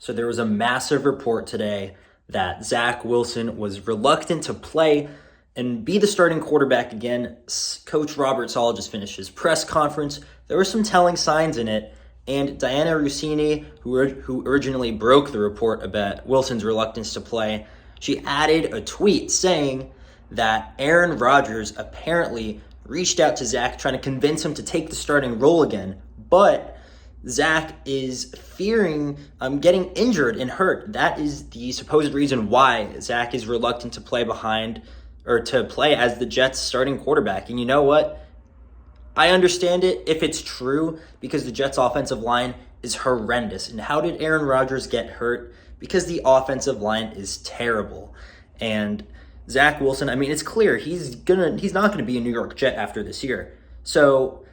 So there was a massive report today that Zach Wilson was reluctant to play and be the starting quarterback again. Coach Robert Saleh just finished his press conference. There were some telling signs in it, and Dianna Russini, who originally broke the report about Wilson's reluctance to play, she added a tweet saying that Aaron Rodgers apparently reached out to Zack trying to convince him to take the starting role again, but Zack is fearing getting injured and hurt. That is the supposed reason why Zack is reluctant to play to play as the Jets starting quarterback. And you know what? I understand it if it's true, because the Jets offensive line is horrendous. And how did Aaron Rodgers get hurt? Because the offensive line is terrible. And Zach Wilson, I mean, it's clear he's not gonna be a New York Jet after this year. So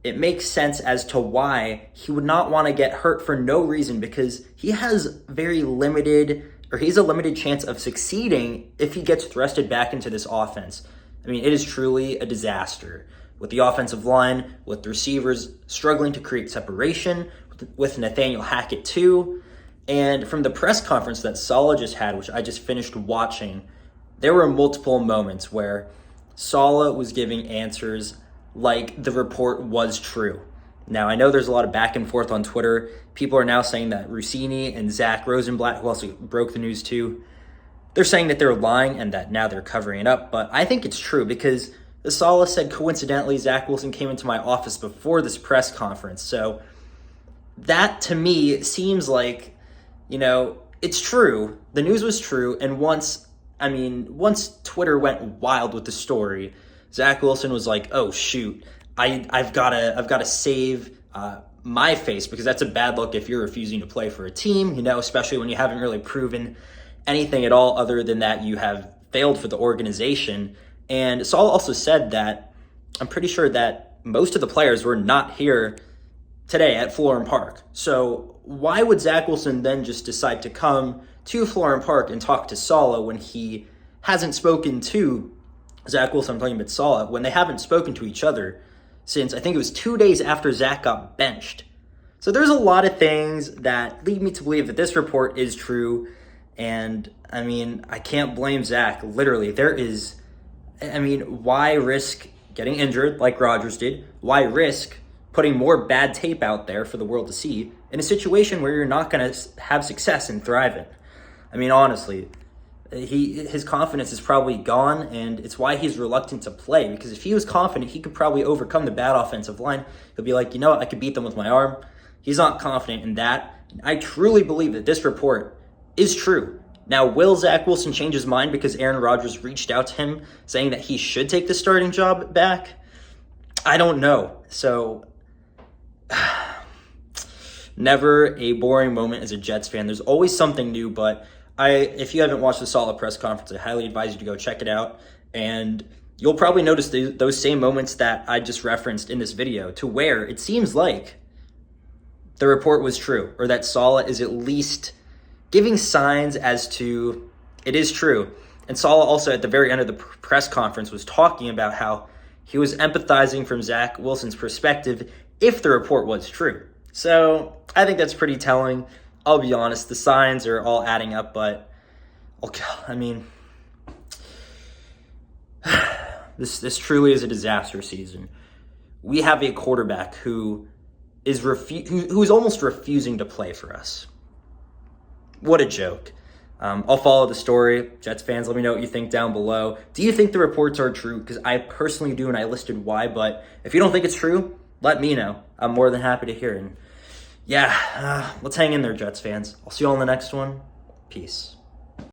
it makes sense as to why he would not want to get hurt for no reason, because he has he's a limited chance of succeeding if he gets thrusted back into this offense. I mean, it is truly a disaster with the offensive line, with the receivers struggling to create separation, with Nathaniel Hackett too. And from the press conference that Saleh just had, which I just finished watching, there were multiple moments where Saleh was giving answers like the report was true. Now, I know there's a lot of back and forth on Twitter. People are now saying that Russini and Zack Rosenblatt, who also broke the news too, they're saying that they're lying and that now they're covering it up. But I think it's true, because the Saleh said, coincidentally, Zach Wilson came into my office before this press conference. So that to me seems like, it's true. The news was true. And once Twitter went wild with the story, Zach Wilson was like, oh shoot, I've gotta save my face, because that's a bad look if you're refusing to play for a team, especially when you haven't really proven anything at all other than that you have failed for the organization. And Saul also said that I'm pretty sure that most of the players were not here today at Florham Park. So why would Zach Wilson then just decide to come to Florham Park and talk to Saleh when he hasn't spoken to Zach Wilson? I'm talking about Saleh, when they haven't spoken to each other since I think it was 2 days after Zack got benched. So there's a lot of things that lead me to believe that this report is true. And I mean, I can't blame Zack. Literally, why risk getting injured like Rodgers did? Why risk putting more bad tape out there for the world to see in a situation where you're not going to have success and thrive in? I mean, honestly, his confidence is probably gone, and it's why he's reluctant to play, because if he was confident, he could probably overcome the bad offensive line. He'll be like, I could beat them with my arm. He's not confident in that. I truly believe that this report is true. Now, will Zach Wilson change his mind because Aaron Rodgers reached out to him saying that he should take the starting job back? I don't know. So, never a boring moment as a Jets fan. There's always something new, but if you haven't watched the Saleh press conference, I highly advise you to go check it out. And you'll probably notice those same moments that I just referenced in this video, to where it seems like the report was true, or that Saleh is at least giving signs as to it is true. And Saleh also at the very end of the press conference was talking about how he was empathizing from Zach Wilson's perspective if the report was true. So I think that's pretty telling. I'll be honest, the signs are all adding up, but this truly is a disaster season. We have a quarterback who is almost refusing to play for us. What a joke. I'll follow the story. Jets fans, let me know what you think down below. Do you think the reports are true? Because I personally do, and I listed why. But if you don't think it's true, let me know. I'm more than happy to hear it. And let's hang in there, Jets fans. I'll see you all in the next one. Peace.